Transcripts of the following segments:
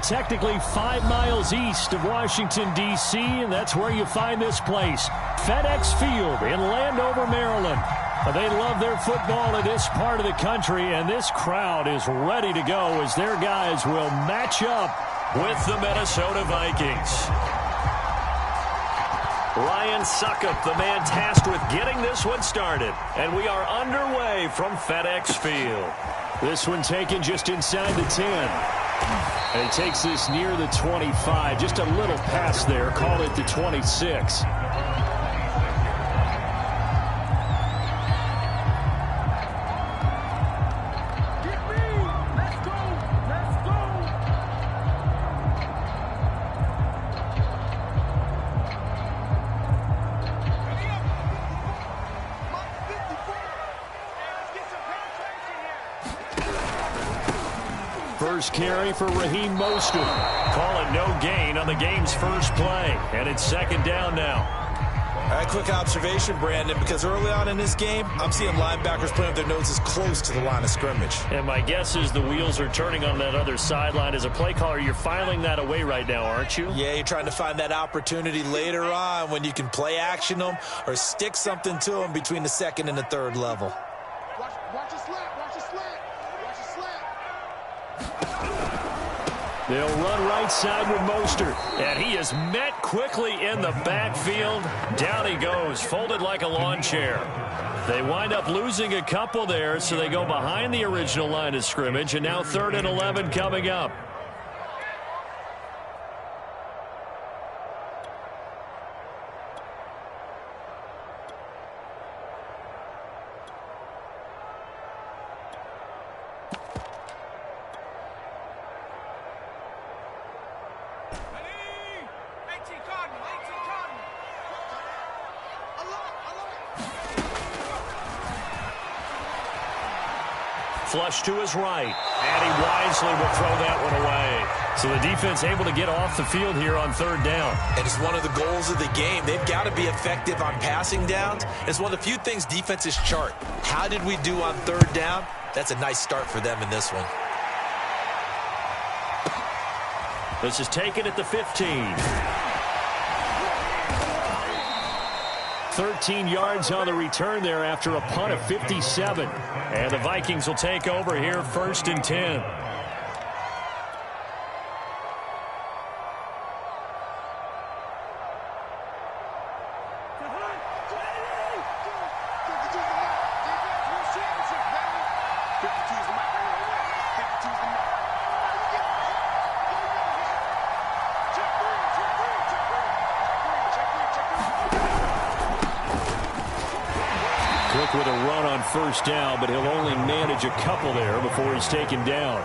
technically 5 miles east of Washington, D.C., and that's where you find this place, FedEx Field in Landover, Maryland. They love their football in this part of the country, and this crowd is ready to go as their guys will match up with the Minnesota Vikings. Ryan Suckup, the man tasked with getting this one started. And we are underway from FedEx Field. This one taken just inside the 10. And it takes this near the 25. Just a little pass there. Call it the 26. First carry for Raheem Mostert. Call it no gain on the game's first play. And it's second down now. All right, quick observation, Brandon, because early on in this game, I'm seeing linebackers putting up their noses close to the line of scrimmage. And my guess is the wheels are turning on that other sideline. As a play caller, you're filing that away right now, aren't you? Yeah, you're trying to find that opportunity later on when you can play action them or stick something to them between the second and the third level. Watch a slant, watch a slant, watch a slant. They'll run right side with Mostert. And he is met quickly in the backfield. Down he goes, folded like a lawn chair. They wind up losing a couple there, so they go behind the original line of scrimmage. And now 3rd and 11 coming up. Flush to his right, and he wisely will throw that one away. So the defense able to get off the field here on 3rd down. And it's one of the goals of the game. They've got to be effective on passing downs. It's one of the few things defenses chart. How did we do on 3rd down? That's a nice start for them in this one. This is taken at the 15. 13 yards on the return there after a punt of 57. And the Vikings will take over here 1st and 10. With a run on 1st down, but he'll only manage a couple there before he's taken down.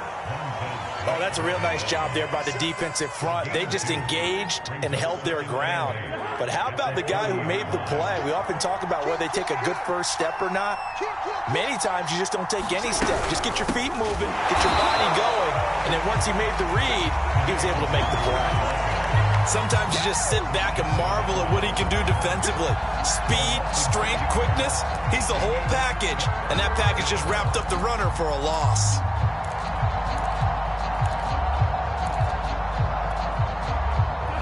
Oh, that's a real nice job there by the defensive front. They just engaged and held their ground. But how about the guy who made the play? We often talk about whether they take a good first step or not. Many times you just don't take any step. Just get your feet moving, get your body going, and then once he made the read, he was able to make the play. Sometimes you just sit back and marvel at what he can do defensively. Speed, strength, quickness, he's the whole package. And that package just wrapped up the runner for a loss.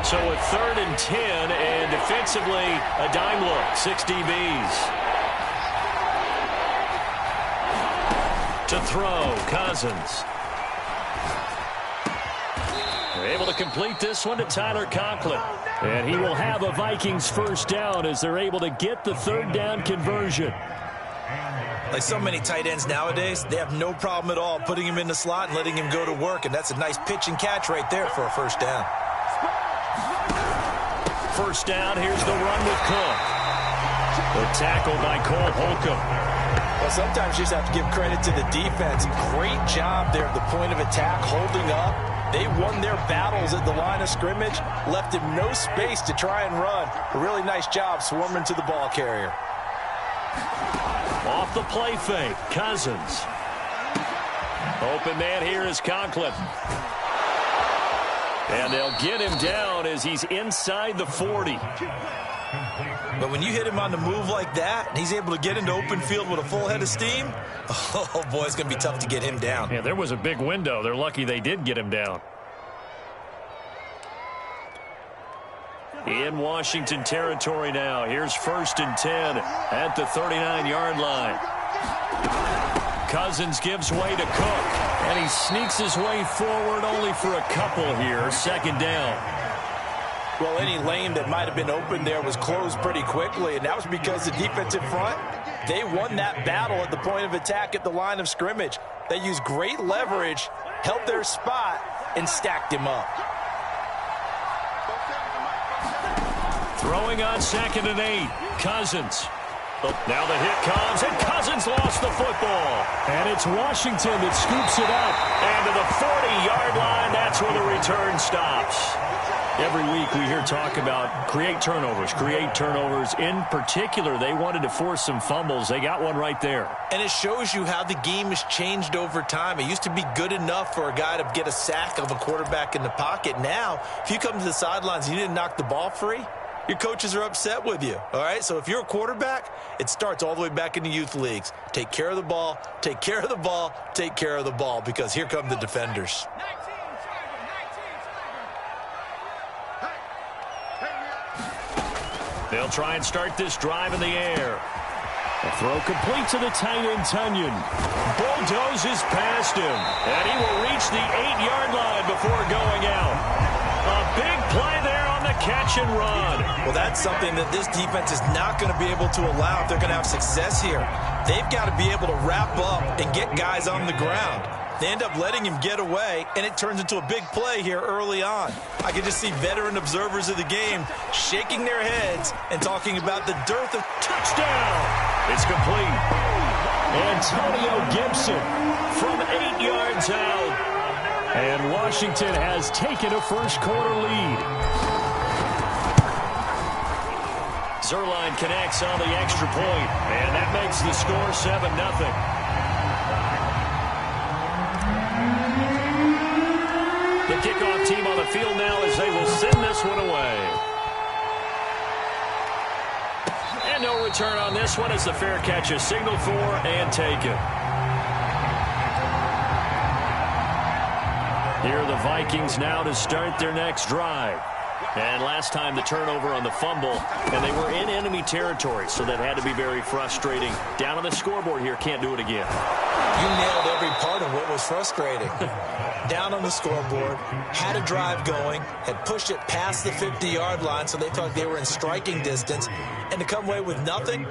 So a 3rd and 10, and defensively, a dime look, 6 DBs. To throw, Cousins. Able to complete this one to Tyler Conklin. And he will have a Vikings 1st down as they're able to get the 3rd down conversion. Like so many tight ends nowadays, they have no problem at all putting him in the slot and letting him go to work. And that's a nice pitch and catch right there for a 1st down. 1st down, here's the run with Cook. The tackle by Cole Holcomb. Well, sometimes you just have to give credit to the defense. Great job there at the point of attack, holding up. They won their battles at the line of scrimmage, left him no space to try and run. A really nice job swarming to the ball carrier. Off the play fake, Cousins. Open man here is Conklin. And they'll get him down as he's inside the 40. But when you hit him on the move like that, and he's able to get into open field with a full head of steam, oh boy, it's going to be tough to get him down. Yeah, there was a big window. They're lucky they did get him down. in Washington territory now. Here's 1st and 10 at the 39-yard line. Cousins gives way to Cook, and he sneaks his way forward only for a couple here. 2nd down. Well, any lane that might have been open there was closed pretty quickly, and that was because the defensive front, they won that battle at the point of attack at the line of scrimmage. They used great leverage, held their spot, and stacked him up. Throwing on 2nd and 8. Cousins. Now the hit comes, and Cousins lost the football. And it's Washington that scoops it up. And to the 40-yard line, that's where the return stops. Every week we hear talk about create turnovers. In particular, they wanted to force some fumbles. They got one right there. And it shows you how the game has changed over time. It used to be good enough for a guy to get a sack of a quarterback in the pocket. Now, if you come to the sidelines and you didn't knock the ball free, your coaches are upset with you. All right, so if you're a quarterback, it starts all the way back in the youth leagues. Take care of the ball, take care of the ball, take care of the ball, because here come the defenders. They'll try and start this drive in the air. A throw complete to the tight end, Tunyon. Bulldozes past him, and he will reach the 8-yard line before going out. A big play there on the catch and run. Well, that's something that this defense is not going to be able to allow if they're going to have success here. They've got to be able to wrap up and get guys on the ground. They end up letting him get away, and it turns into a big play here early on. I can just see veteran observers of the game shaking their heads and talking about the dearth of touchdown. It's complete. Antonio Gibson from 8 yards out. And Washington has taken a first-quarter lead. Zerline connects on the extra point, and that makes the score 7-0. The kickoff team on the field now as they will send this one away. And no return on this one as the fair catch is signaled for and taken. Here are the Vikings now to start their next drive. And last time the turnover on the fumble, and they were in enemy territory, so that had to be very frustrating. Down on the scoreboard here, can't do it again. You nailed every part of what was frustrating. Down on the scoreboard, had a drive going, had pushed it past the 50-yard line, so they thought they were in striking distance, and to come away with nothing,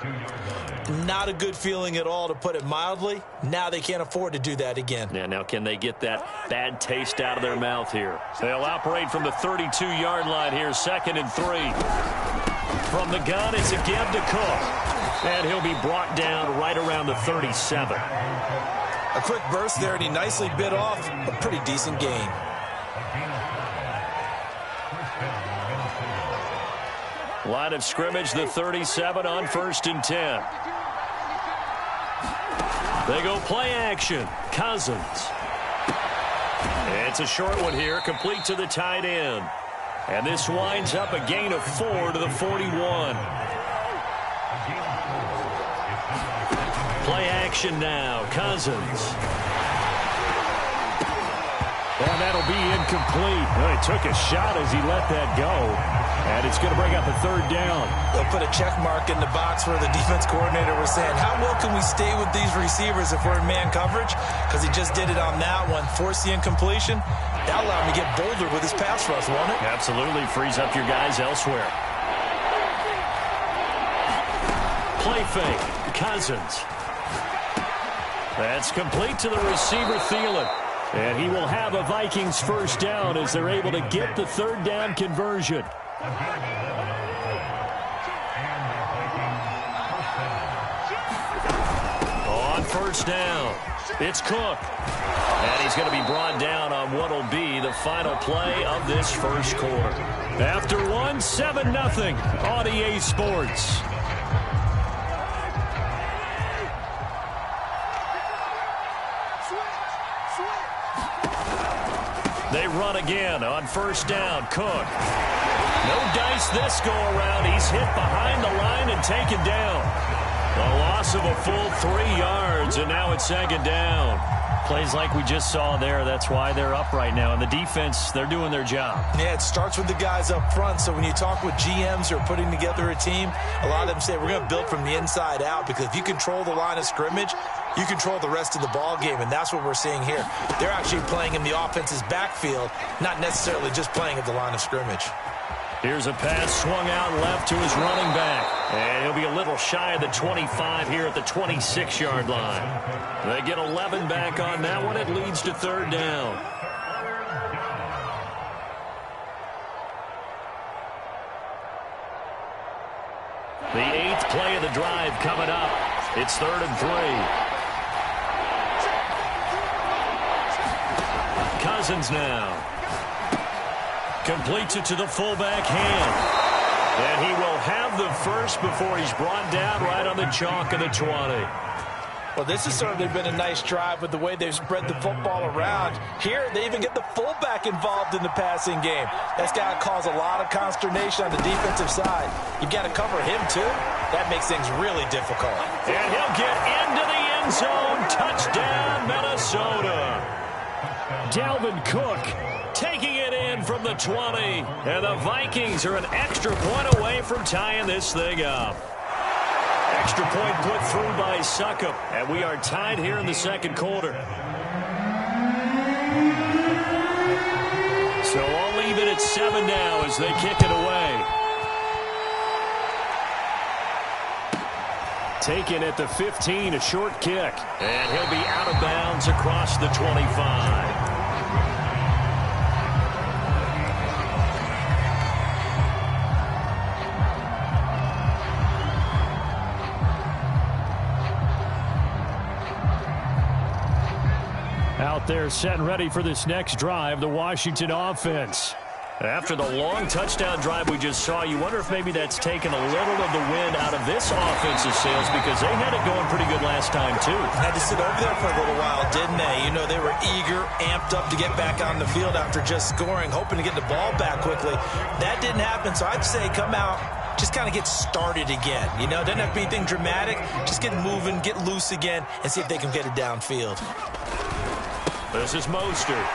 not a good feeling at all, to put it mildly. Now they can't afford to do that again. Yeah, now can they get that bad taste out of their mouth here? They'll operate from the 32-yard line here, 2nd and 3. From the gun, it's a give to Cook. And he'll be brought down right around the 37. A quick burst there, and he nicely bit off a pretty decent gain. Line of scrimmage, the 37 on 1st and 10. They go play action. Cousins. It's a short one here, complete to the tight end. And this winds up a gain of 4 to the 41. Play action now. Cousins. And that'll be incomplete. Well, he took a shot as he let that go. And it's going to bring up a 3rd down. They'll put a check mark in the box where the defense coordinator was saying, how well can we stay with these receivers if we're in man coverage? Because he just did it on that one. Forced the incompletion. That allowed him to get bolder with his pass rush, won't it? Absolutely. Frees up your guys elsewhere. Play fake. Cousins. That's complete to the receiver, Thielen. And he will have a Vikings first down as they're able to get the 3rd down conversion. On 1st down, it's Cook. And he's going to be brought down on what will be the final play of this first quarter. After one, 7-0 on EA Sports. They run again on 1st down. Cook. No dice this go-around. He's hit behind the line and taken down. A loss of a full 3 yards, and now it's 2nd down. Plays like we just saw there. That's why they're up right now. And the defense, they're doing their job. Yeah, it starts with the guys up front. So when you talk with GMs who are putting together a team, a lot of them say we're going to build from the inside out, because if you control the line of scrimmage, you control the rest of the ball game, and that's what we're seeing here. They're actually playing in the offense's backfield, not necessarily just playing at the line of scrimmage. Here's a pass swung out left to his running back. And he'll be a little shy of the 25 here at the 26-yard line. They get 11 back on that one. It leads to third down. The 8th play of the drive coming up. It's 3rd and 3. Cousins now. Completes it to the fullback hand. And he will have the first before he's brought down right on the chalk of the 20. Well, this has certainly been a nice drive with the way they've spread the football around. Here, they even get the fullback involved in the passing game. That's got to cause a lot of consternation on the defensive side. You've got to cover him, too. That makes things really difficult. And he'll get into the end zone. Touchdown, Minnesota. Dalvin Cook taking it in from the 20. And the Vikings are an extra point away from tying this thing up. Extra point put through by Succop. And we are tied here in the second quarter. So I'll leave it at 7 now as they kick it away. Taken at the 15, a short kick. And he'll be out of bounds across the 25. Out there set and ready for this next drive, the Washington offense. After the long touchdown drive we just saw, you wonder if maybe that's taken a little of the wind out of this offensive sails, because they had it going pretty good last time, too. Had to sit over there for a little while, didn't they? You know, they were eager, amped up to get back on the field after just scoring, hoping to get the ball back quickly. That didn't happen, so I'd say come out, just kind of get started again. You know, doesn't have to be anything dramatic. Just get moving, get loose again, and see if they can get it downfield. This is Mostert.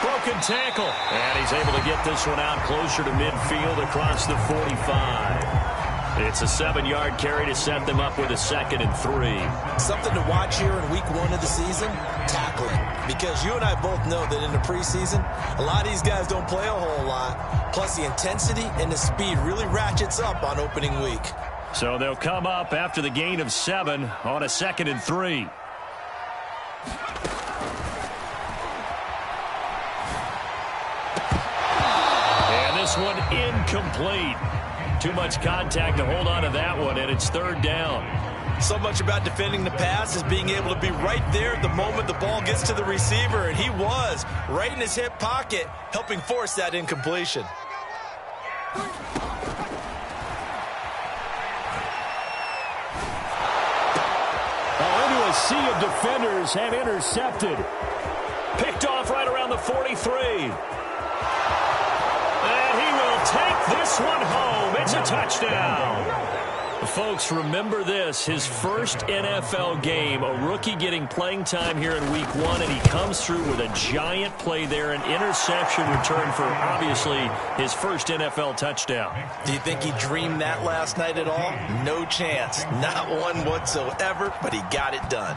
Broken tackle. And he's able to get this one out closer to midfield across the 45. It's a 7-yard carry to set them up with a 2nd and 3. Something to watch here in week 1 of the season, tackling. Because you and I both know that in the preseason, a lot of these guys don't play a whole lot. Plus the intensity and the speed really ratchets up on opening week. So they'll come up after the gain of 7 on a 2nd and 3. This one incomplete. Too much contact to hold on to that one, and it's 3rd down. So much about defending the pass is being able to be right there at the moment the ball gets to the receiver, and he was right in his hip pocket, helping force that incompletion. Into a sea of defenders have intercepted. Picked off right around the 43. Take this one home. It's a touchdown. Folks, remember this. His first NFL game, a rookie getting playing time here in week 1, and he comes through with a giant play there, an interception return for, obviously, his first NFL touchdown. Do you think he dreamed that last night at all? No chance. Not one whatsoever, but he got it done.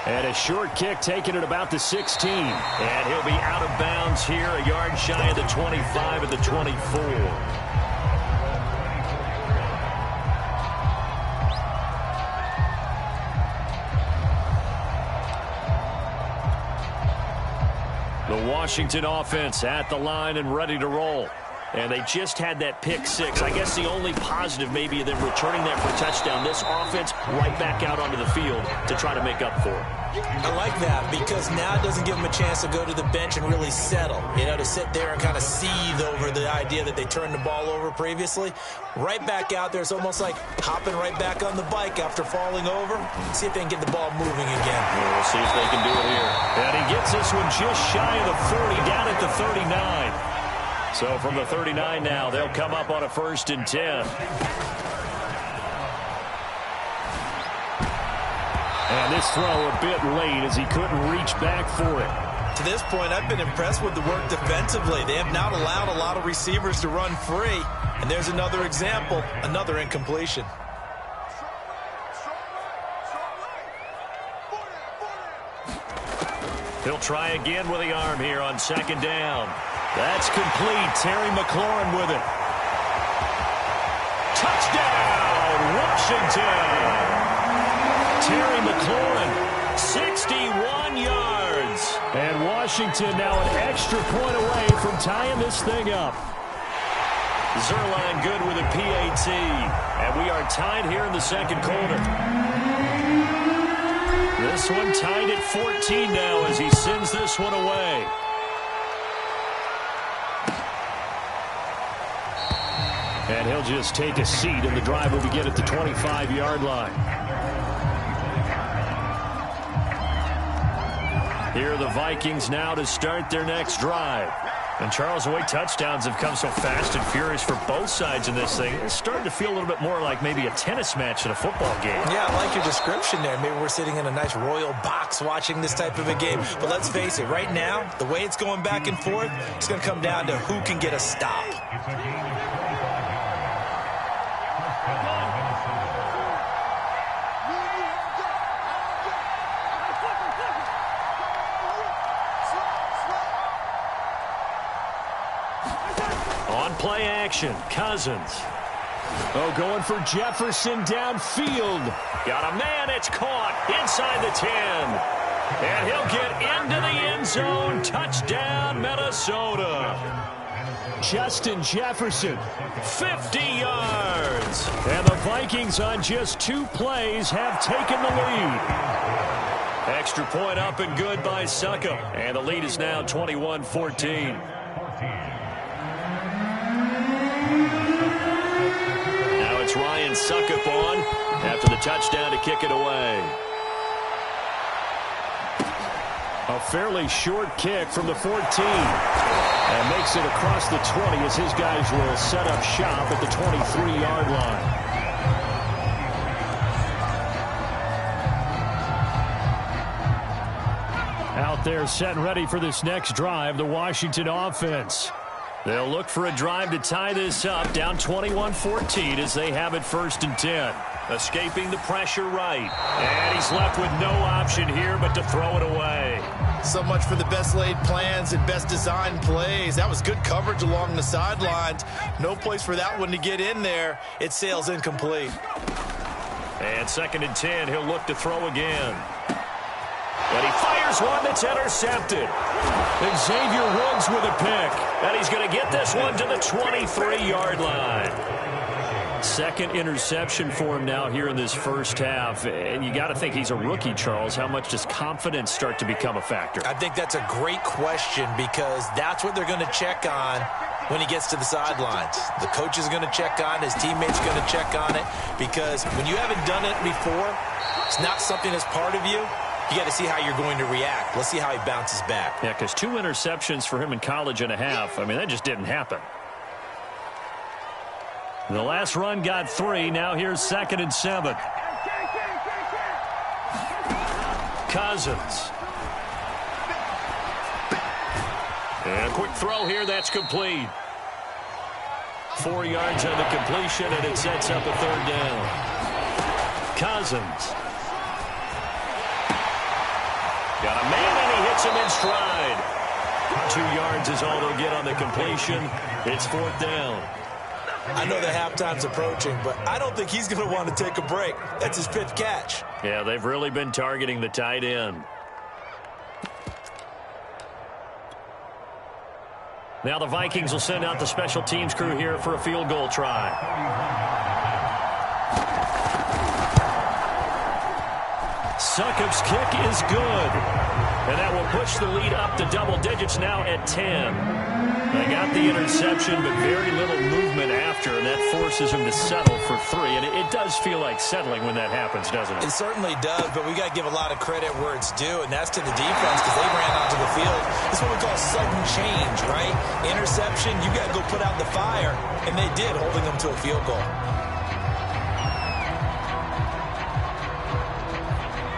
And a short kick taken at about the 16. And he'll be out of bounds here, a yard shy of the 25 at the 24. The Washington offense at the line and ready to roll. And they just had that pick 6. I guess the only positive maybe of them returning that for a touchdown. This offense right back out onto the field to try to make up for it. I like that because now it doesn't give them a chance to go to the bench and really settle. You know, to sit there and kind of seethe over the idea that they turned the ball over previously. Right back out there. It's almost like hopping right back on the bike after falling over. See if they can get the ball moving again. Well, we'll see if they can do it here. And he gets this one just shy of the 40, down at the 39. So from the 39 now, they'll come up on a 1st and 10. And this throw a bit late as he couldn't reach back for it. To this point, I've been impressed with the work defensively. They have not allowed a lot of receivers to run free. And there's another example, another incompletion. He'll try again with the arm here on second down. That's complete. Terry McLaurin with it. Touchdown, Washington. Terry McLaurin, 61 yards. And Washington now an extra point away from tying this thing up. Zerline good with a PAT. And we are tied here in the second quarter. This one tied at 14 now as he sends this one away. And he'll just take a seat, and the drive will begin at the 25-yard line. Here are the Vikings now to start their next drive. And Charles, the way touchdowns have come so fast and furious for both sides in this thing, it's starting to feel a little bit more like maybe a tennis match in a football game. Yeah, I like your description there. Maybe we're sitting in a nice royal box watching this type of a game. But let's face it, right now, the way it's going back and forth, it's going to come down to who can get a stop. Play action, Cousins. Oh, going for Jefferson downfield. Got a man, it's caught inside the 10. And he'll get into the end zone. Touchdown, Minnesota. Justin Jefferson, 50 yards. And the Vikings on just 2 plays have taken the lead. Extra point up and good by Succop. And the lead is now 21-14. Ryan Succop on after the touchdown to kick it away. A fairly short kick from the 14. And makes it across the 20 as his guys will set up shop at the 23-yard line. Out there set and ready for this next drive, the Washington offense. They'll look for a drive to tie this up, down 21-14 as they have it 1st and 10. Escaping the pressure right. And he's left with no option here but to throw it away. So much for the best laid plans and best designed plays. That was good coverage along the sidelines. No place for that one to get in there. It sails incomplete. And 2nd and 10, he'll look to throw again. And he fires one that's intercepted. Xavier Woods with a pick. And he's going to get this one to the 23-yard line. 2nd interception for him now here in this first half. And you got to think he's a rookie, Charles. How much does confidence start to become a factor? I think that's a great question because that's what they're going to check on when he gets to the sidelines. The coach is going to check on, his teammates are going to check on it, because when you haven't done it before, it's not something that's part of you. You got to see how you're going to react. Let's see how he bounces back. Yeah, because 2 interceptions for him in college and a half. I mean, that just didn't happen. The last run got 3. Now here's 2nd and 7. Cousins. And a quick throw here. That's complete. 4 yards on the completion, and it sets up a 3rd down. Cousins. Got a man, and he hits him in stride. 2 yards is all they'll get on the completion. It's 4th down. I know the halftime's approaching, but I don't think he's going to want to take a break. That's his 5th catch. Yeah, they've really been targeting the tight end. Now the Vikings will send out the special teams crew here for a field goal try. Succop's kick is good. And that will push the lead up to double digits now at 10. They got the interception, but very little movement after, and that forces him to settle for 3. And it does feel like settling when that happens, doesn't it? It certainly does, but we got to give a lot of credit where it's due, and that's to the defense because they ran onto the field. It's what we call sudden change, right? Interception, you got to go put out the fire, and they did, holding them to a field goal.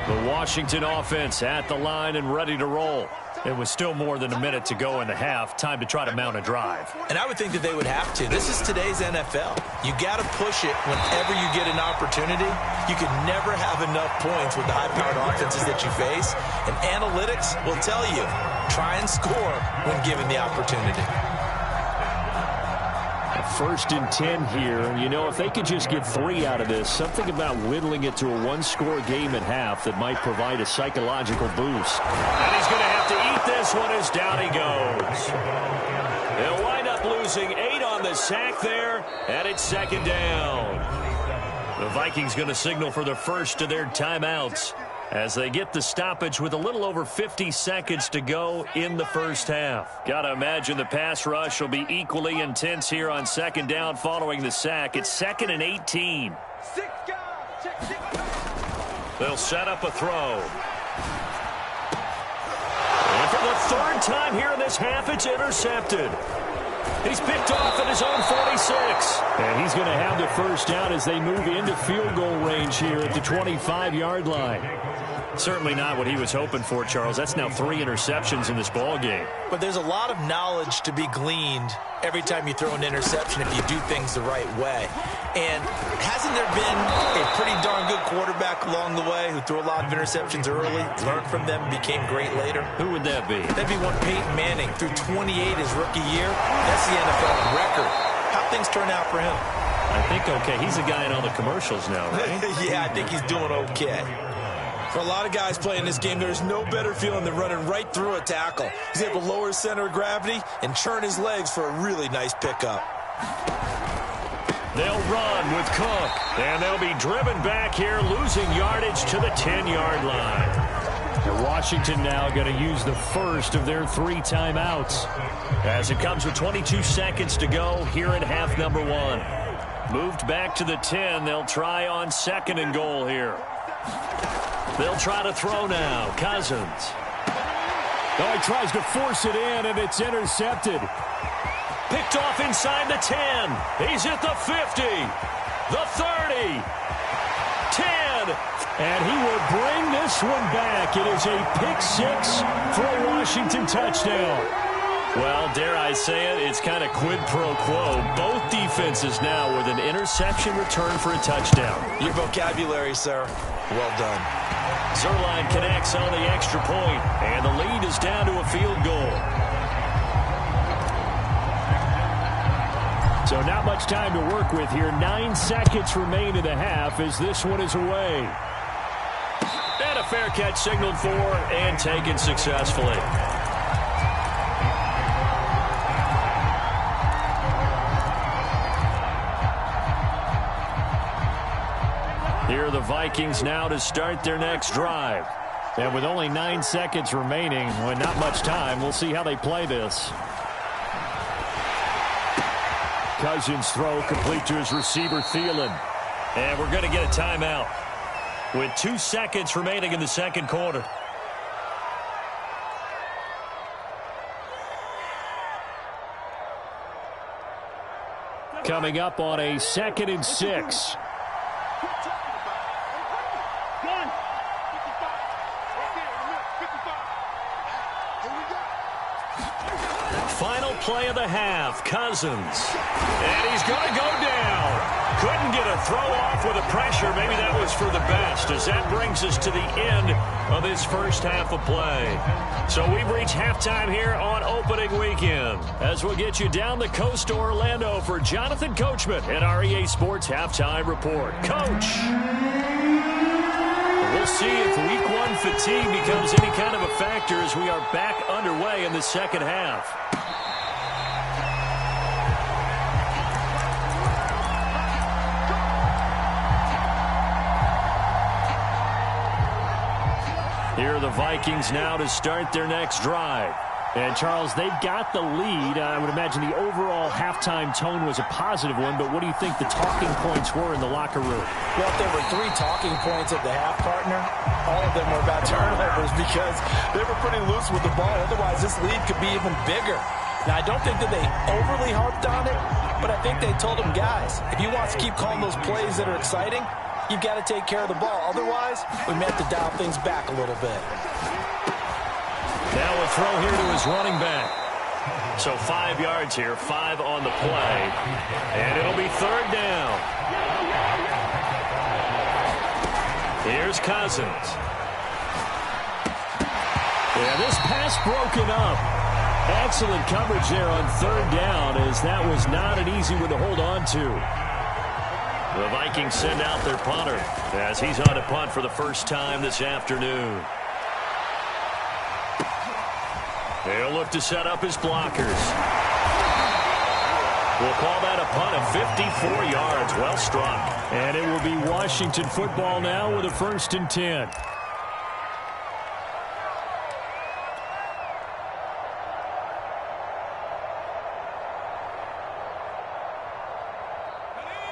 The The Washington offense at the line and ready to roll. It was still more than a minute to go in the half. Time to try to mount a drive. And I would think that they would have to. This is today's NFL. You got to push it whenever you get an opportunity. You can never have enough points with the high-powered offenses that you face. And analytics will tell you, try and score when given the opportunity. 1st and 10 here. And, you know, if they could just get 3 out of this, something about whittling it to a one-score game at half that might provide a psychological boost. And he's going to have to eat this one as down he goes. They'll wind up losing 8 on the sack there, and it's 2nd down. The Vikings going to signal for the first of their timeouts as they get the stoppage with a little over 50 seconds to go in the first half. Got to imagine the pass rush will be equally intense here on 2nd down following the sack. It's 2nd and 18. They'll set up a throw. And for the 3rd time here in this half, it's intercepted. He's picked off at his own 46. And he's going to have the first down as they move into field goal range here at the 25-yard line. Certainly not what he was hoping for, Charles. That's now 3 interceptions in this ball game. But there's a lot of knowledge to be gleaned every time you throw an interception if you do things the right way. And hasn't there been a pretty darn good quarterback along the way who threw a lot of interceptions early, learned from them, and became great later? Who would that be? That'd be one Peyton Manning. Threw 28 his rookie year. That's the NFL record. How'd things turn out for him? I think okay. He's a guy in all the commercials now, right? Yeah, I think he's doing okay. For a lot of guys playing this game, there's no better feeling than running right through a tackle. He's able to lower his center of gravity and churn his legs for a really nice pickup. They'll run with Cook, and they'll be driven back here, losing yardage to the 10-yard line. And Washington now going to use the first of their 3 timeouts as it comes with 22 seconds to go here at half number 1. Moved back to the 10. They'll try on 2nd and goal here. They'll try to throw now. Cousins. Oh, he tries to force it in, and it's intercepted. Picked off inside the 10. He's at the 50. The 30. 10. And he will bring this one back. It is a pick 6 for a Washington touchdown. Well, dare I say it, it's kind of quid pro quo. Both defenses now with an interception return for a touchdown. Your vocabulary, sir. Well done. Zerline connects on the extra point, and the lead is down to a field goal. So not much time to work with here. 9 seconds remain in the half as this one is away. And a fair catch signaled for and taken successfully. Here are the Vikings now to start their next drive. And with only 9 seconds remaining, with not much time, we'll see how they play this. Cousins throw complete to his receiver, Thielen. And we're going to get a timeout with 2 seconds remaining in the second quarter. Coming up on a 2nd and 6. Final play of the half, Cousins. And he's going to go down. Couldn't get a throw off with the pressure. Maybe that was for the best, as that brings us to the end of this first half of play. So we've reached halftime here on opening weekend, as we'll get you down the coast to Orlando for Jonathan Coachman at our EA Sports Halftime Report. Coach! We'll see if week 1 fatigue becomes any kind of a factor as we are back underway in the second half. Here are the Vikings now to start their next drive. And, Charles, they've got the lead. I would imagine the overall halftime tone was a positive one, but what do you think the talking points were in the locker room? Well, if there were 3 talking points at the half, partner, all of them were about turnovers because they were pretty loose with the ball. Otherwise, this lead could be even bigger. Now, I don't think that they overly harped on it, but I think they told them, guys, if you want to keep calling those plays that are exciting, you've got to take care of the ball. Otherwise, we may have to dial things back a little bit. Now a throw here to his running back. So 5 yards here, 5 on the play. And it'll be third down. Here's Cousins. Yeah, this pass broken up. Excellent coverage there on third down, as that was not an easy one to hold on to. The Vikings send out their punter as he's on to punt for the first time this afternoon. They'll look to set up his blockers. We'll call that a punt of 54 yards. Well struck. And it will be Washington football now with a 1st and 10.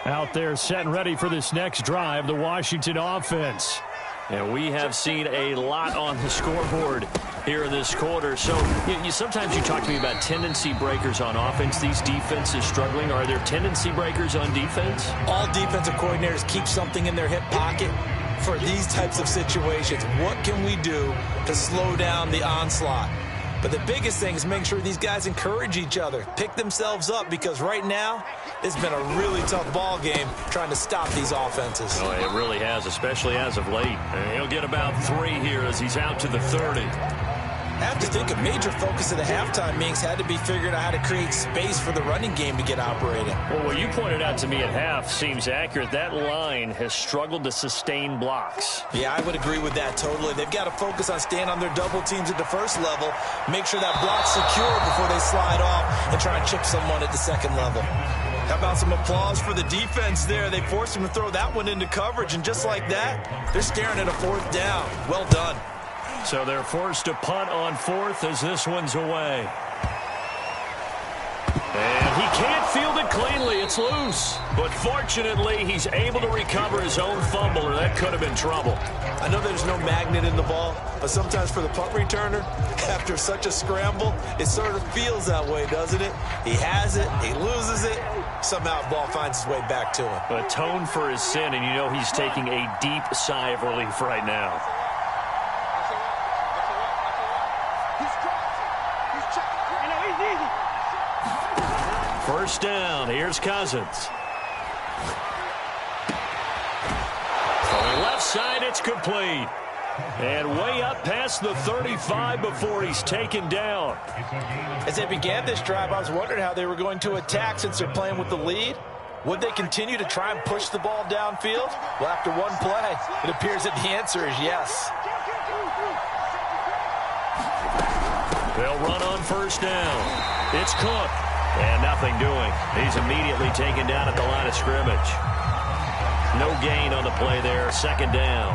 Out there set and ready for this next drive, the Washington offense. And we have seen a lot on the scoreboard here in this quarter. So sometimes you talk to me about tendency breakers on offense. These defenses struggling. Are there tendency breakers on defense? All defensive coordinators keep something in their hip pocket for these types of situations. What can we do to slow down the onslaught? But the biggest thing is making sure these guys encourage each other, pick themselves up, because right now it's been a really tough ball game trying to stop these offenses. Oh, it really has, especially as of late. And he'll get about 3 here as he's out to the 30. I have to think a major focus of the halftime meetings had to be figuring out how to create space for the running game to get operating. Well, what you pointed out to me at half seems accurate. That line has struggled to sustain blocks. Yeah, I would agree with that totally. They've got to focus on staying on their double teams at the first level, make sure that block's secure before they slide off and try and chip someone at the second level. How about some applause for the defense there? They forced him to throw that one into coverage, and just like that, they're staring at a 4th down. Well done. So they're forced to punt on 4th as this one's away. And he can't field it cleanly. It's loose. But fortunately, he's able to recover his own fumble, or that could have been trouble. I know there's no magnet in the ball, but sometimes for the punt returner, after such a scramble, it sort of feels that way, doesn't it? He has it, he loses it, somehow the ball finds its way back to him. Atone for his sin, and you know he's taking a deep sigh of relief right now. First down, here's Cousins. On the left side, it's complete. And way up past the 35 before he's taken down. As they began this drive, I was wondering how they were going to attack since they're playing with the lead. Would they continue to try and push the ball downfield? Well, after one play, it appears that the answer is yes. They'll run on first down. It's Cook. And nothing doing. He's immediately taken down at the line of scrimmage. No gain on the play there. Second down.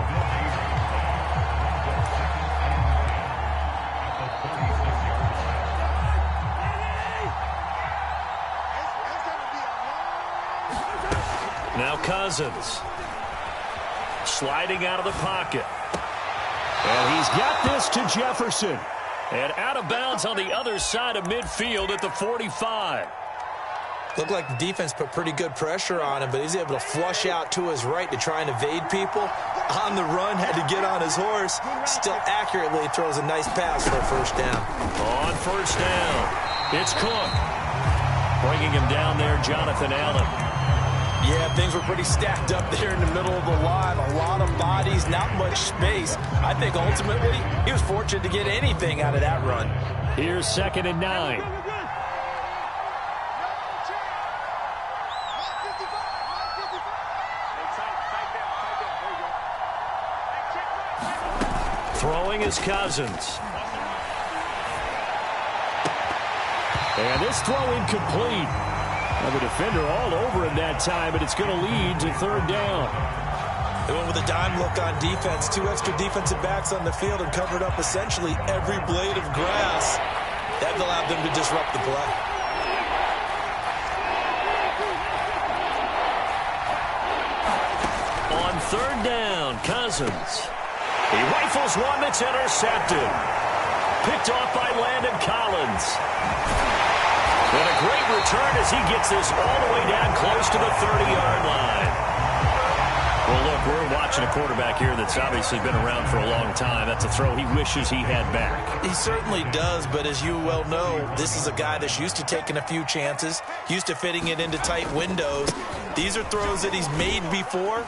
Now Cousins. Sliding out of the pocket. And he's got this to Jefferson. And out of bounds on the other side of midfield at the 45. Looked like the defense put pretty good pressure on him, but he's able to flush out to his right to try and evade people. On the run, had to get on his horse. Still accurately throws a nice pass for a first down. On first down, it's Cook. Bringing him down there, Jonathan Allen. Yeah, things were pretty stacked up there in the middle of the line. A lot of bodies, not much space. I think ultimately he was fortunate to get anything out of that run. Here's 2nd and 9. Throwing is Cousins. And this throw incomplete. The defender all over him that time, but it's going to lead to 3rd down. They went with a dime look on defense. 2 extra defensive backs on the field and covered up essentially every blade of grass. That allowed them to disrupt the play. On 3rd down, Cousins. He rifles one that's intercepted. Picked off by Landon Collins. And a great return as he gets this all the way down close to the 30-yard line. Well, look, we're watching a quarterback here that's obviously been around for a long time. That's a throw he wishes he had back. He certainly does, but as you well know, this is a guy that's used to taking a few chances, used to fitting it into tight windows. These are throws that he's made before.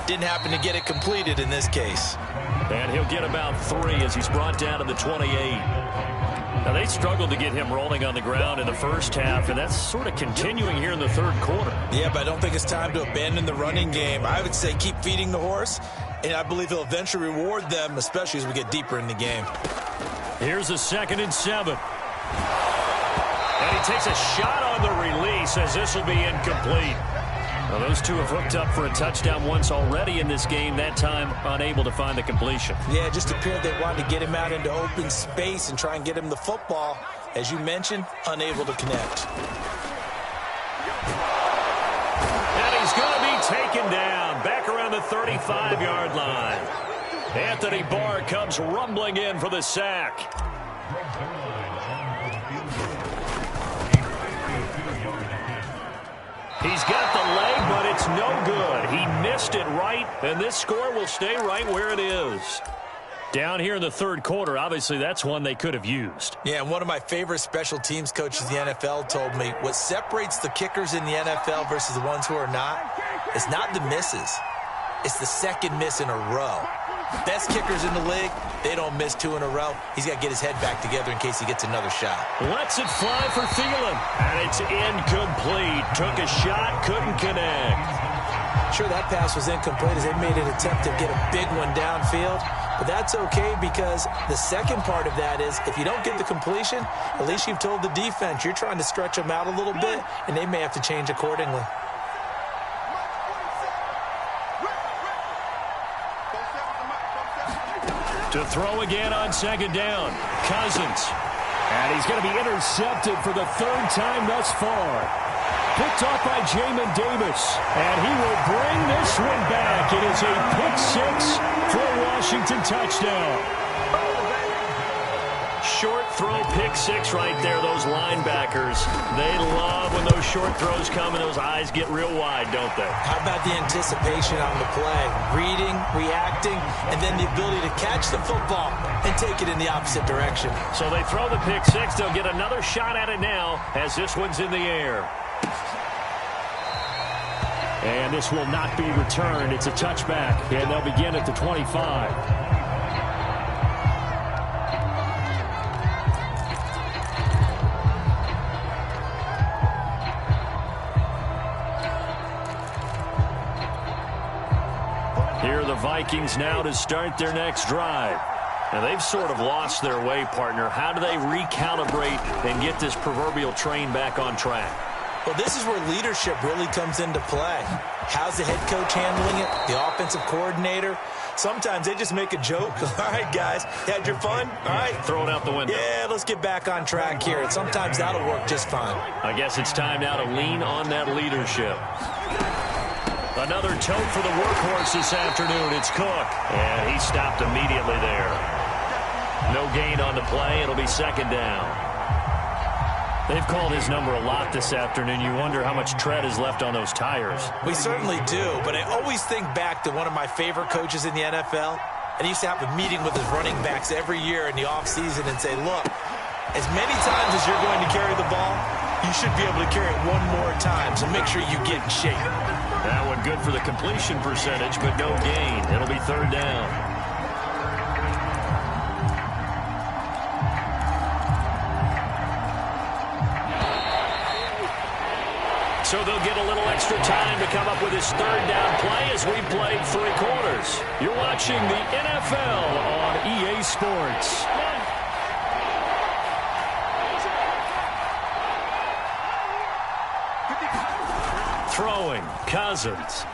Didn't happen to get it completed in this case. And he'll get about 3 as he's brought down to the 28. Now, they struggled to get him rolling on the ground in the first half, and that's sort of continuing here in the third quarter. Yeah, but I don't think it's time to abandon the running game. I would say keep feeding the horse, and I believe he'll eventually reward them, especially as we get deeper in the game. Here's a 2nd and 7. And he takes a shot on the release as this will be incomplete. Well, those two have hooked up for a touchdown once already in this game, that time unable to find the completion. Yeah, it just appeared they wanted to get him out into open space and try and get him the football. As you mentioned, unable to connect. And he's going to be taken down back around the 35-yard line. Anthony Barr comes rumbling in for the sack. He's got the leg, but it's no good. He missed it right, and this score will stay right where it is. Down here in the third quarter, obviously that's one they could have used. Yeah, and one of my favorite special teams coaches in the NFL told me what separates the kickers in the NFL versus the ones who are not is not the misses. It's the second miss in a row. Best kickers in the league, they don't miss 2 in a row. He's got to get his head back together in case he gets another shot. Lets it fly for Thielen, and it's incomplete. Took a shot, couldn't connect. Sure, that pass was incomplete as they made an attempt to get a big one downfield, but that's okay because the second part of that is if you don't get the completion, at least you've told the defense you're trying to stretch them out a little bit, and they may have to change accordingly. To throw again on 2nd down, Cousins. And he's going to be intercepted for the 3rd time thus far. Picked off by Jamin Davis. And he will bring this one back. It is a pick 6 for a Washington touchdown. Short throw, pick 6 right there. Those linebackers, they love when those short throws come and those eyes get real wide, don't they? How about the anticipation on the play? Reading, reacting, and then the ability to catch the football and take it in the opposite direction. So they throw the pick 6. They'll get another shot at it now as this one's in the air. And this will not be returned. It's a touchback, and they'll begin at the 25. Here are the Vikings now to start their next drive. Now, they've sort of lost their way, partner. How do they recalibrate and get this proverbial train back on track? Well, this is where leadership really comes into play. How's the head coach handling it? The offensive coordinator? Sometimes they just make a joke. All right, guys, had your fun? All right. Throw it out the window. Yeah, let's get back on track here. And sometimes that'll work just fine. I guess it's time now to lean on that leadership. Another tote for the workhorse this afternoon. It's Cook. And he stopped immediately there. No gain on the play. It'll be 2nd down. They've called his number a lot this afternoon. You wonder how much tread is left on those tires. We certainly do, but I always think back to one of my favorite coaches in the NFL. And he used to have a meeting with his running backs every year in the offseason and say, look, as many times as you're going to carry the ball, you should be able to carry it one more time, so make sure you get in shape. That one good for the completion percentage, but no gain. It'll be 3rd down. So they'll get a little extra time to come up with his 3rd down play as we played 3 quarters. You're watching the NFL on EA Sports. Throwing, Cousins.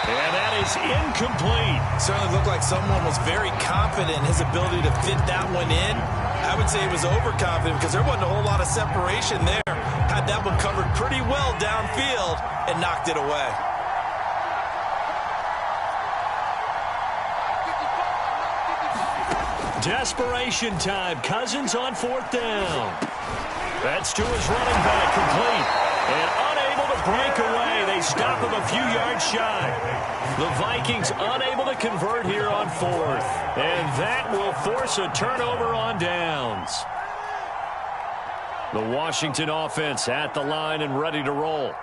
And that is incomplete. Certainly looked like someone was very confident in his ability to fit that one in. I would say he was overconfident because there wasn't a whole lot of separation there. Had that one covered pretty well downfield and knocked it away. Desperation time. Cousins on 4th down. That's to his running back, complete. And unable to break away. They stop him a few yards shy. The Vikings unable to convert here on fourth. And that will force a turnover on downs. The Washington offense at the line and ready to roll.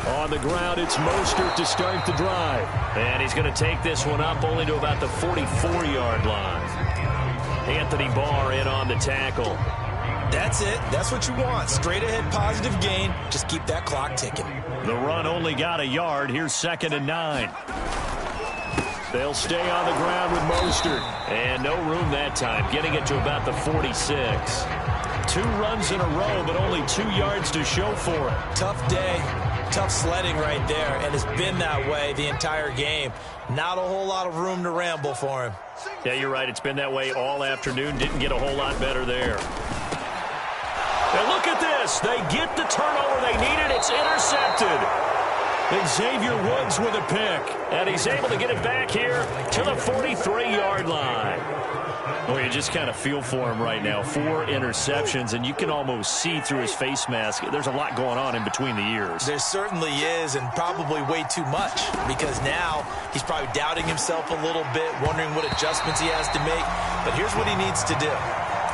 On the ground, it's Mostert to start the drive. And he's going to take this one up only to about the 44-yard line. Anthony Barr in on the tackle. That's it. That's what you want. Straight ahead positive gain. Just keep that clock ticking. The run only got a yard. Here's 2nd and 9. They'll stay on the ground with Mostert. And no room that time, getting it to about the 46. 2 runs in a row, but only 2 yards to show for it. Tough day. Tough sledding right there, and it's been that way the entire game. Not a whole lot of room to ramble for him. Yeah, you're right. It's been that way all afternoon. Didn't get a whole lot better there. Now look at this. They get the turnover they needed. It's intercepted. Xavier Woods with a pick. And he's able to get it back here to the 43-yard line. Well, you just kind of feel for him right now. 4 interceptions, and you can almost see through his face mask. There's a lot going on in between the ears. There certainly is, and probably way too much, because now he's probably doubting himself a little bit, wondering what adjustments he has to make. But here's what he needs to do.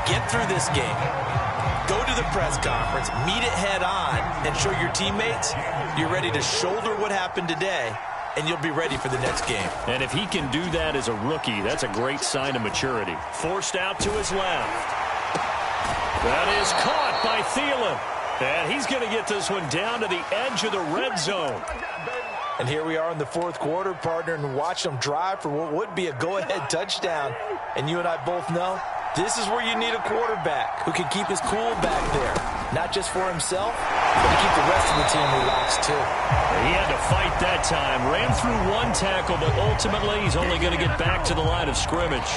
Get through this game. Go to the press conference, meet it head on, and show your teammates you're ready to shoulder what happened today, and you'll be ready for the next game. And if he can do that as a rookie, that's a great sign of maturity. Forced out to his left. That is caught by Thielen. And he's going to get this one down to the edge of the red zone. And here we are in the 4th quarter, partner, and watch them drive for what would be a go-ahead touchdown. And you and I both know this is where you need a quarterback who can keep his cool back there. Not just for himself, but to keep the rest of the team relaxed, too. He had to fight that time. Ran through 1 tackle, but ultimately he's only going to get back to the line of scrimmage.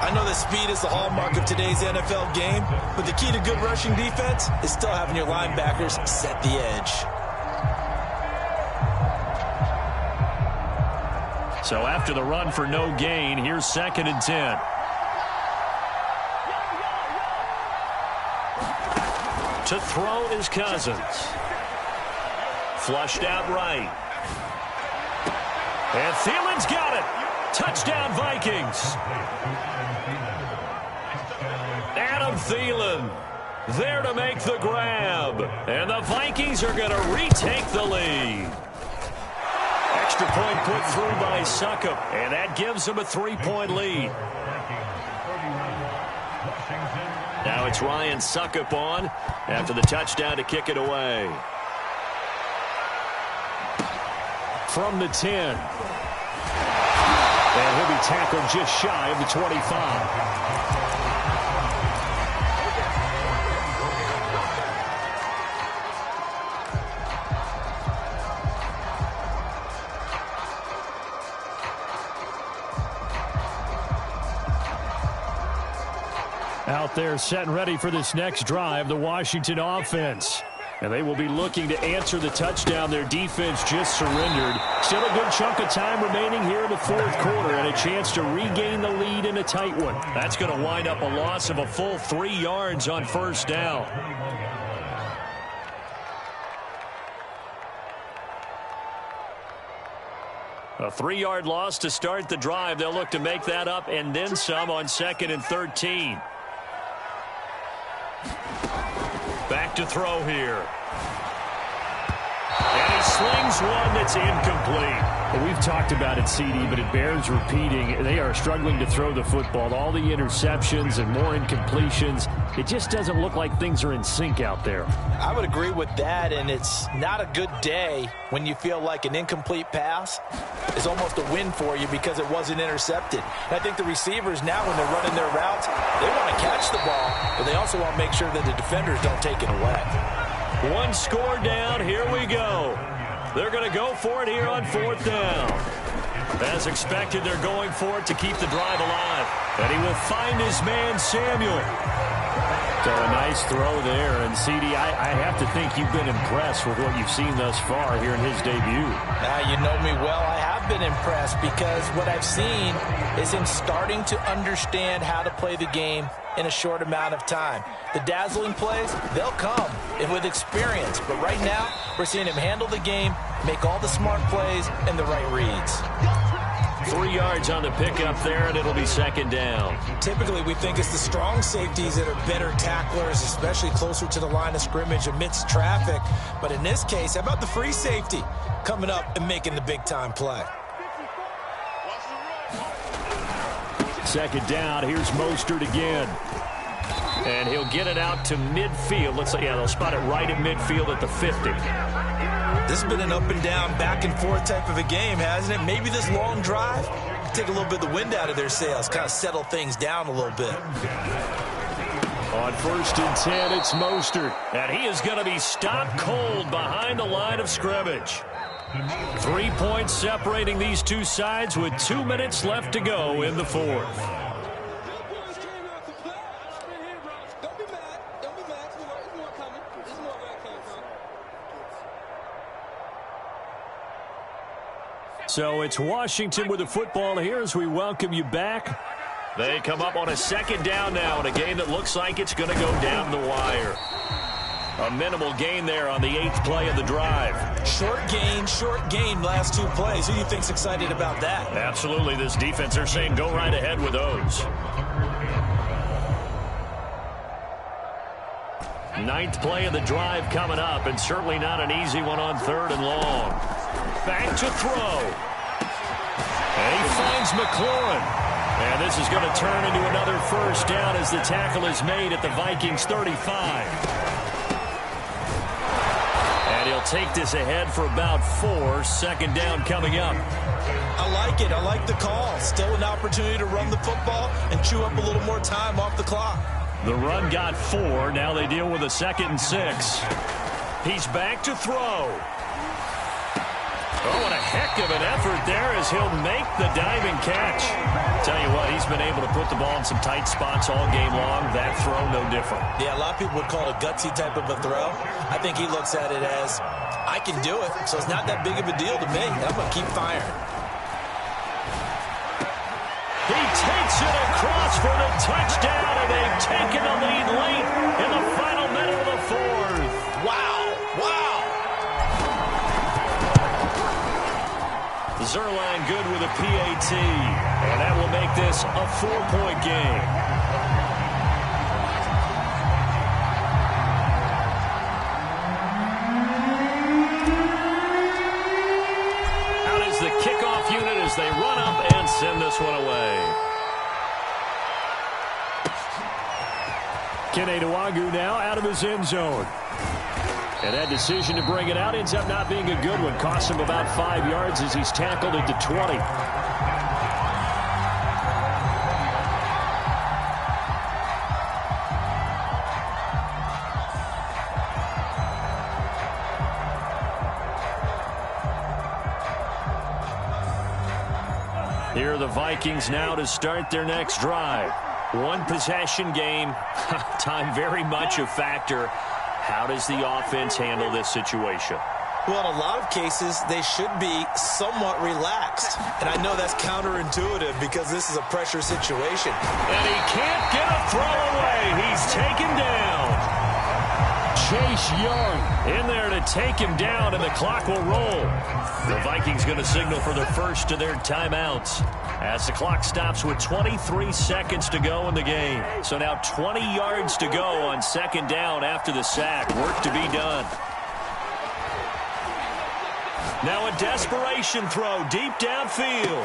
I know that speed is the hallmark of today's NFL game, but the key to good rushing defense is still having your linebackers set the edge. So after the run for no gain, here's 2nd and 10. To throw is Cousins. Flushed out right. And Thielen's got it. Touchdown, Vikings. Adam Thielen there to make the grab. And the Vikings are going to retake the lead. Extra point put through by Succop. And that gives them a 3-point lead. Now it's Ryan Succop on after the touchdown to kick it away. From the 10. And he'll be tackled just shy of the 25. Out there set and ready for this next drive, the Washington offense. And they will be looking to answer the touchdown their defense just surrendered. Still a good chunk of time remaining here in the 4th quarter and a chance to regain the lead in a tight one. That's going to wind up a loss of a full 3 yards on 1st down. A 3-yard loss to start the drive. They'll look to make that up and then some on 2nd and 13. Back to throw here. And he slings one that's incomplete. Well, we've talked about it, CD, but it bears repeating. They are struggling to throw the football. All the interceptions and more incompletions. It just doesn't look like things are in sync out there. I would agree with that, and it's not a good day when you feel like an incomplete pass is almost a win for you because it wasn't intercepted. And I think the receivers now, when they're running their routes, they want to catch the ball, but they also want to make sure that the defenders don't take it away. 1 score down. Here we go. They're going to go for it here on 4th down. As expected, they're going for it to keep the drive alive. And he will find his man, Samuel. So a nice throw there. And, CD, I have to think you've been impressed with what you've seen thus far here in his debut. You know me well. I have I've been impressed because what I've seen is him starting to understand how to play the game in a short amount of time. The dazzling plays, they'll come with experience. But right now, we're seeing him handle the game, make all the smart plays, and the right reads. 3 yards on the pickup there, and it'll be second down. Typically, we think it's the strong safeties that are better tacklers, especially closer to the line of scrimmage amidst traffic. But in this case, how about the free safety coming up and making the big-time play? Second down, here's Mostert again. And he'll get it out to midfield. Looks like, yeah, they'll spot it right at midfield at the 50. This has been an up-and-down, back-and-forth type of a game, hasn't it? Maybe this long drive take a little bit of the wind out of their sails, kind of settle things down a little bit. On 1st and 10, it's Mostert. And he is going to be stopped cold behind the line of scrimmage. 3 points separating these two sides with 2 minutes left to go in the fourth. So it's Washington with the football here as we welcome you back. They come up on a second down now in a game that looks like it's going to go down the wire. A minimal gain there on the 8th play of the drive. Short gain last 2 plays. Who do you think's excited about that? Absolutely. This defense, they're saying go right ahead with those. 9th play of the drive coming up, and certainly not an easy one on 3rd and long. Back to throw. And he finds McLaurin. And this is going to turn into another first down as the tackle is made at the Vikings 35. And he'll take this ahead for about 4. Second down coming up. I like it. I like the call. Still an opportunity to run the football and chew up a little more time off the clock. The run got 4. Now they deal with a 2nd and 6. He's back to throw. Oh, what a heck of an effort there as he'll make the diving catch. Tell you what, he's been able to put the ball in some tight spots all game long. That throw, no different. Yeah, a lot of people would call it a gutsy type of a throw. I think he looks at it as, I can do it, so it's not that big of a deal to me. I'm going to keep firing. He takes it across for the touchdown, and they've taken the lead late in the final minute of the fourth. Wow. Zerline good with a PAT, and that will make this a 4-point game. Out is the kickoff unit as they run up and send this one away. Kene Nwangwu now out of his end zone. And that decision to bring it out ends up not being a good one. Costs him about 5 yards as he's tackled at the 20. Here are the Vikings now to start their next drive. 1 possession game. Time very much a factor. How does the offense handle this situation? Well, in a lot of cases, they should be somewhat relaxed. And I know that's counterintuitive because this is a pressure situation. And he can't get a throw away. He's taken down. Chase Young in there to take him down, and the clock will roll. The Vikings going to signal for the first of their timeouts as the clock stops with 23 seconds to go in the game. So now 20 yards to go on second down after the sack. Work to be done. Now a desperation throw deep downfield.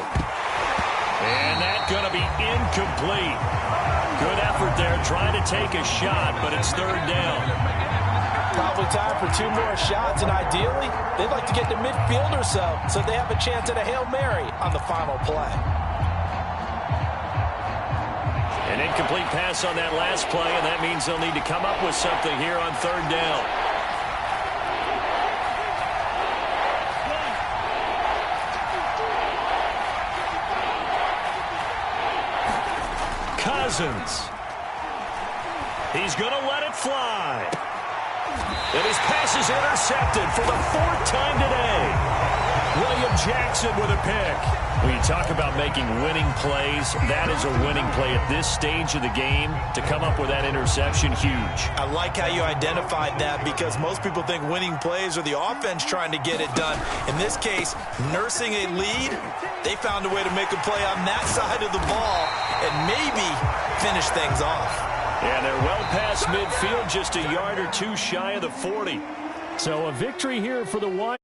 And that's going to be incomplete. Good effort there trying to take a shot, but it's third down. Probably time for 2 more shots, and ideally, they'd like to get to midfield or so they have a chance at a Hail Mary on the final play. An incomplete pass on that last play, and that means they'll need to come up with something here on third down. Cousins. He's going to let it fly. And his pass is intercepted for the 4th time today. William Jackson with a pick. When you talk about making winning plays, that is a winning play at this stage of the game. To come up with that interception, huge. I like how you identified that because most people think winning plays are the offense trying to get it done. In this case, nursing a lead, they found a way to make a play on that side of the ball and maybe finish things off. And they're well past midfield, just a yard or two shy of the 40. So a victory here for the White.